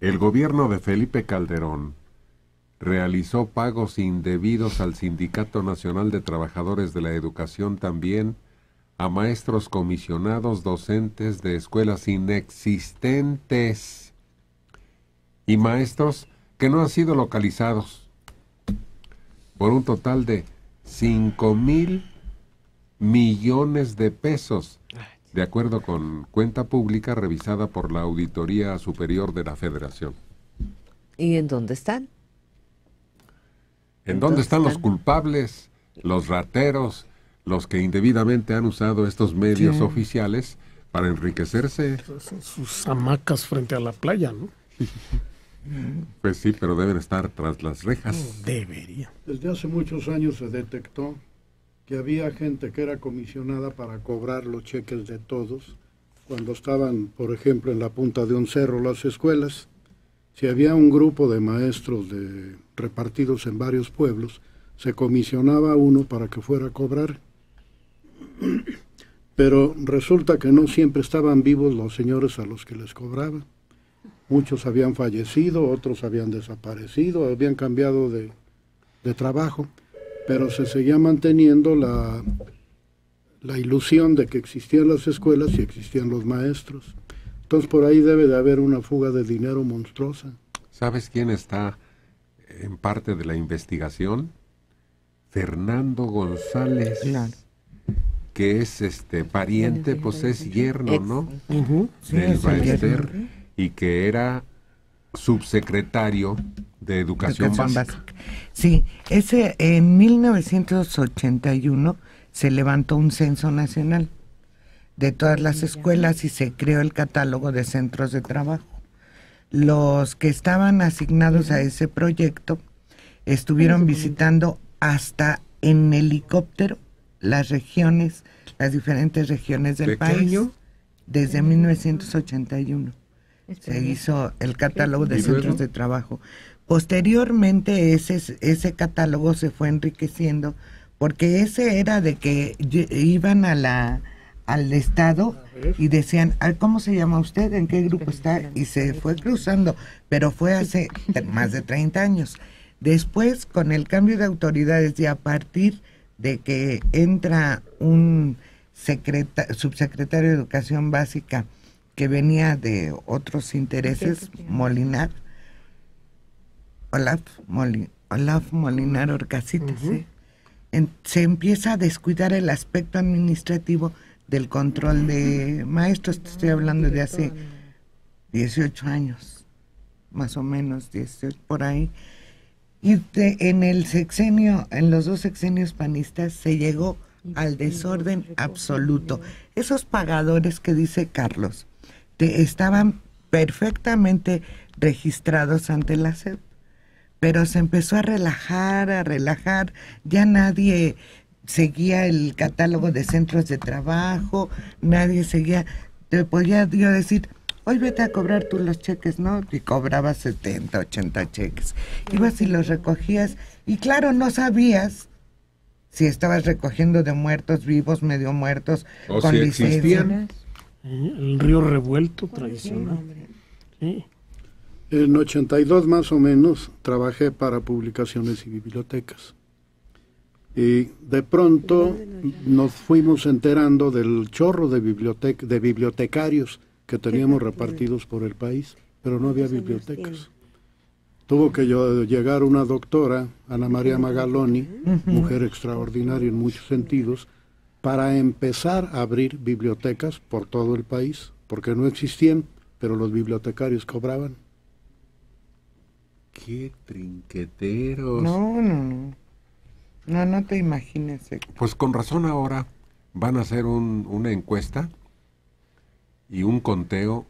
El gobierno de Felipe Calderón realizó pagos indebidos al Sindicato Nacional de Trabajadores de la Educación, también a maestros comisionados docentes de escuelas inexistentes y maestros que no han sido localizados, por un total de 5,000 millones de pesos, de acuerdo con cuenta pública revisada por la Auditoría Superior de la Federación. ¿Y en dónde están? ¿En dónde están los culpables, los rateros, los que indebidamente han usado estos medios oficiales para enriquecerse? Sus hamacas frente a la playa, ¿no? Pues sí, pero deben estar tras las rejas. Debería. Desde hace muchos años se detectó que había gente que era comisionada para cobrar los cheques de todos cuando estaban, por ejemplo, en la punta de un cerro las escuelas. Si había un grupo de maestros repartidos en varios pueblos, se comisionaba a uno para que fuera a cobrar. Pero resulta que no siempre estaban vivos los señores a los que les cobraba. Muchos habían fallecido, otros habían desaparecido, habían cambiado de trabajo, pero se seguía manteniendo la ilusión de que existían las escuelas y existían los maestros. Entonces por ahí debe de haber una fuga de dinero monstruosa. ¿Sabes quién está en parte de la investigación? Fernando González, Claro. que es pariente, pues es yerno, ¿no? Sí, Del es el Baester, y que era subsecretario de Educación Básica. Sí, en 1981 se levantó un censo nacional de todas las escuelas y se creó el catálogo de centros de trabajo. Los que estaban asignados a ese proyecto estuvieron visitando hasta en helicóptero las diferentes regiones del país. Desde 1981 se hizo el catálogo de centros de trabajo. Posteriormente ese catálogo se fue enriqueciendo porque ese era de que iban al estado y decían, ¿cómo se llama usted? ¿En qué grupo está? Y se fue cruzando, pero fue hace más de 30 años. Después, con el cambio de autoridades y a partir de que entra un subsecretario de Educación Básica que venía de otros intereses, Olaf Molinar Orcasitas, se empieza a descuidar el aspecto administrativo del control de maestros. Te estoy hablando de hace 18 años, más o menos, 18 por ahí. Y en los dos sexenios panistas se llegó al desorden absoluto. Esos pagadores que dice Carlos estaban perfectamente registrados ante la SEP, pero se empezó a relajar, ya nadie seguía el catálogo de centros de trabajo, nadie seguía, te podía yo decir, hoy vete a cobrar tú los cheques, ¿no? Y cobrabas 70, 80 cheques. Ibas y los recogías, y claro, no sabías si estabas recogiendo de muertos, vivos, medio muertos, o con si licencia. existían. El río revuelto tradicional. Sí. En 82 más o menos trabajé para publicaciones y bibliotecas. Y de pronto nos fuimos enterando del chorro de bibliotecarios que teníamos repartidos por el país, pero no había bibliotecas. Tuvo que llegar una doctora, Ana María Magaloni, mujer extraordinaria en muchos sentidos, para empezar a abrir bibliotecas por todo el país, porque no existían, pero los bibliotecarios cobraban. ¡Qué trinqueteros! No te imagines. Pues con razón ahora van a hacer una encuesta y un conteo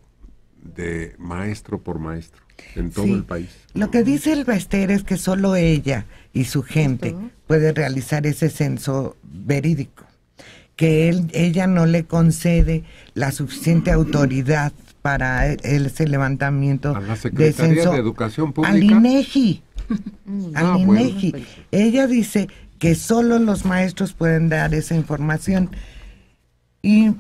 de maestro por maestro en todo el país. Lo que dice el Baester es que solo ella y su gente puede realizar ese censo verídico, que ella no le concede la suficiente autoridad para ese levantamiento a la de Secretaría censo de Educación Pública, al INEGI. Ah, al INEGI. bueno. Ella dice que solo los maestros pueden dar esa información y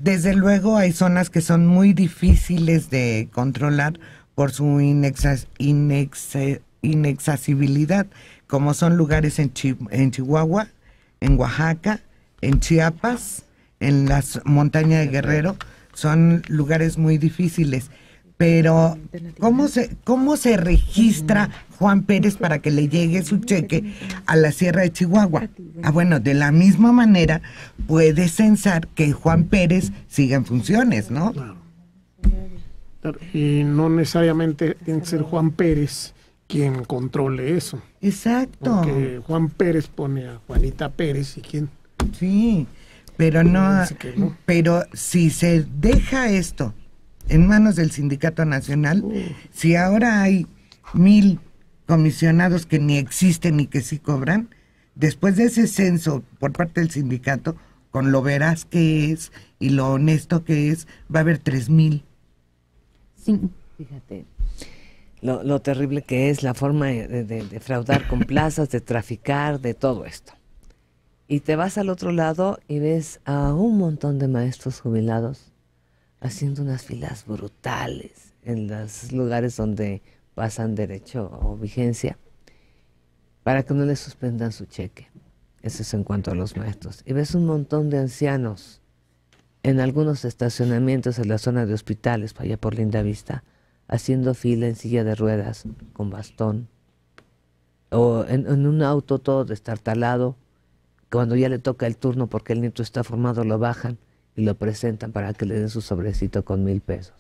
desde luego hay zonas que son muy difíciles de controlar por su inaccesibilidad, como son lugares en Chihuahua, en Oaxaca, en Chiapas, en las montañas de Guerrero, son lugares muy difíciles. Pero, ¿cómo se registra Juan Pérez para que le llegue su cheque a la Sierra de Chihuahua? Bueno, de la misma manera puede censar que Juan Pérez siga en funciones, ¿no? Claro. Y no necesariamente tiene que ser Juan Pérez quien controle eso. Exacto. Porque Juan Pérez pone a Juanita Pérez y quién. Sí, pero no. Pero si se deja esto en manos del Sindicato Nacional, si ahora hay 1,000 comisionados que ni existen y que sí cobran, después de ese censo por parte del sindicato, con lo veraz que es y lo honesto que es, va a haber 3,000. Sí, fíjate lo terrible que es la forma de fraudar con plazas, de traficar, de todo esto. Y te vas al otro lado y ves a un montón de maestros jubilados haciendo unas filas brutales en los lugares donde pasan derecho o vigencia para que no les suspendan su cheque. Eso es en cuanto a los maestros. Y ves un montón de ancianos en algunos estacionamientos en la zona de hospitales, para allá por Lindavista, haciendo fila en silla de ruedas, con bastón, o en un auto todo destartalado. Cuando ya le toca el turno porque el nieto está formado, lo bajan y lo presentan para que le den su sobrecito con 1,000 pesos.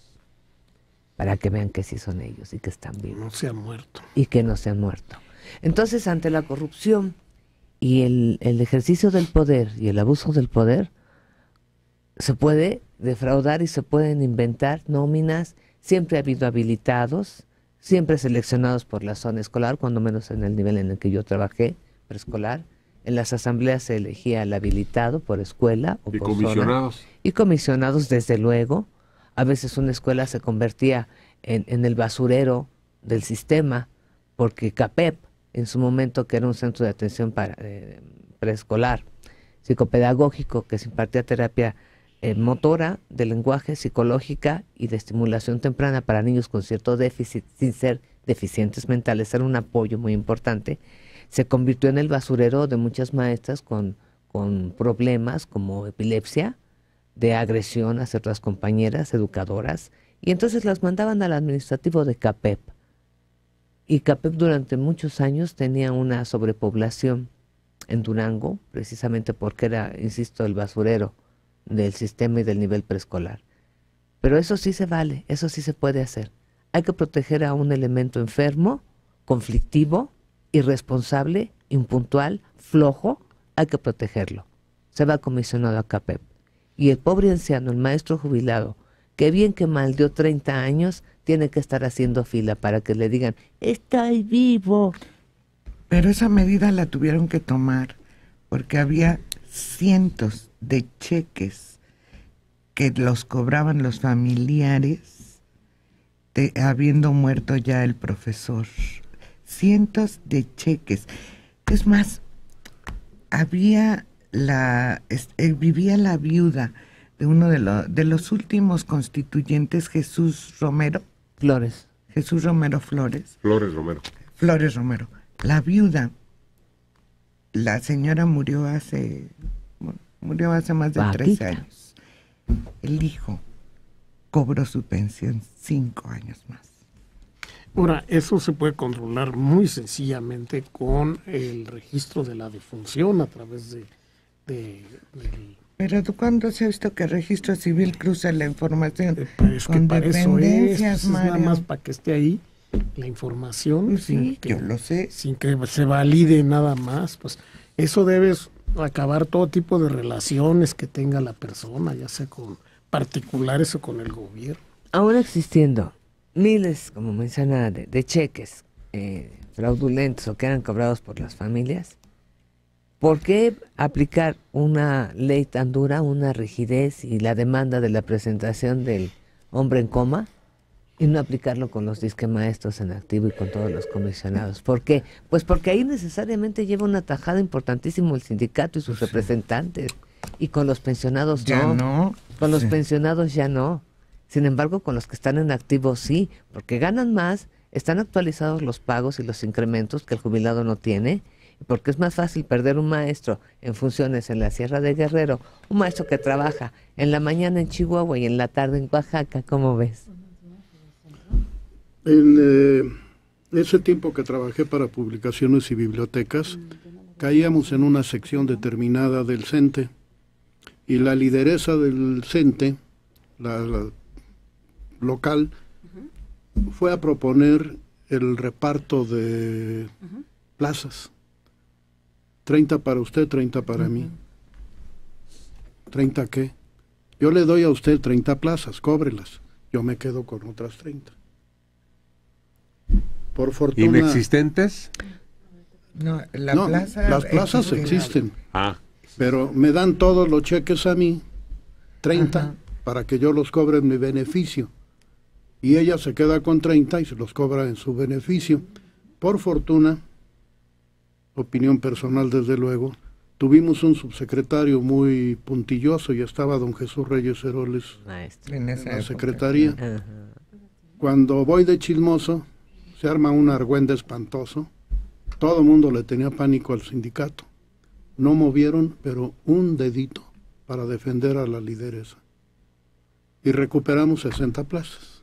Para que vean que sí son ellos y que están vivos. No se han muerto. Y que no se han muerto. Entonces, ante la corrupción y el ejercicio del poder y el abuso del poder, se puede defraudar y se pueden inventar nóminas. Siempre ha habido habilitados, siempre seleccionados por la zona escolar, cuando menos en el nivel en el que yo trabajé, preescolar. En las asambleas se elegía al habilitado por escuela o y por comisionados. zona. Y comisionados, desde luego. A veces una escuela se convertía en el basurero del sistema, porque CAPEP, en su momento, que era un centro de atención para preescolar, psicopedagógico, que se impartía terapia motora, de lenguaje, psicológica y de estimulación temprana para niños con cierto déficit, sin ser deficientes mentales, era un apoyo muy importante. Se convirtió en el basurero de muchas maestras con problemas como epilepsia, de agresión hacia otras compañeras educadoras, y entonces las mandaban al administrativo de CAPEP. Y CAPEP durante muchos años tenía una sobrepoblación en Durango, precisamente porque era, insisto, el basurero del sistema y del nivel preescolar. Pero eso sí se vale, eso sí se puede hacer. Hay que proteger a un elemento enfermo, conflictivo, irresponsable, impuntual, flojo, hay que protegerlo. Se va comisionado a CAPEP. Y el pobre anciano, el maestro jubilado, que bien que mal dio 30 años, tiene que estar haciendo fila para que le digan, ¡estoy vivo! Pero esa medida la tuvieron que tomar porque había cientos de cheques que los cobraban los familiares habiendo muerto ya el profesor. Cientos de cheques. Es más, había vivía la viuda de uno de los últimos constituyentes, Jesús Romero Flores. La viuda, la señora murió hace más de 13 años. El hijo cobró su pensión 5 años más. Ahora, eso se puede controlar muy sencillamente con el registro de la defunción a través del... Pero ¿cuándo se ha visto que el registro civil cruza la información? Es que para eso es nada más para que esté ahí la información. Pues sí, yo lo sé. Sin que se valide nada más. Pues eso debe acabar todo tipo de relaciones que tenga la persona, ya sea con particulares o con el gobierno. Ahora existiendo miles, como menciona, de cheques fraudulentos o que eran cobrados por las familias, ¿por qué aplicar una ley tan dura, una rigidez y la demanda de la presentación del hombre en coma y no aplicarlo con los disque maestros en activo y con todos los comisionados? ¿Por qué? Pues porque ahí necesariamente lleva una tajada importantísimo el sindicato y sus representantes, y con los pensionados ya no. Con los pensionados ya no. Sin embargo, con los que están en activo sí, porque ganan más, están actualizados los pagos y los incrementos que el jubilado no tiene, porque es más fácil perder un maestro en funciones en la Sierra de Guerrero, un maestro que trabaja en la mañana en Chihuahua y en la tarde en Oaxaca. ¿Cómo ves? En ese tiempo que trabajé para publicaciones y bibliotecas, caíamos en una sección determinada del CENTE, y la lideresa del CENTE, la local, fue a proponer el reparto de plazas. 30 para usted, 30 para mí. ¿30 qué? Yo le doy a usted 30 plazas, cóbrelas. Yo me quedo con otras 30. Por fortuna... ¿Inexistentes? No, las plazas existen. Ah. Pero me dan todos los cheques a mí, 30, para que yo los cobre en mi beneficio. Y ella se queda con 30 y se los cobra en su beneficio. Por fortuna, opinión personal desde luego, tuvimos un subsecretario muy puntilloso y estaba don Jesús Reyes Heroles en la secretaría. Cuando voy de chismoso, se arma un argüende espantoso. Todo el mundo le tenía pánico al sindicato. No movieron, pero un dedito para defender a la lideresa. Y recuperamos 60 plazas.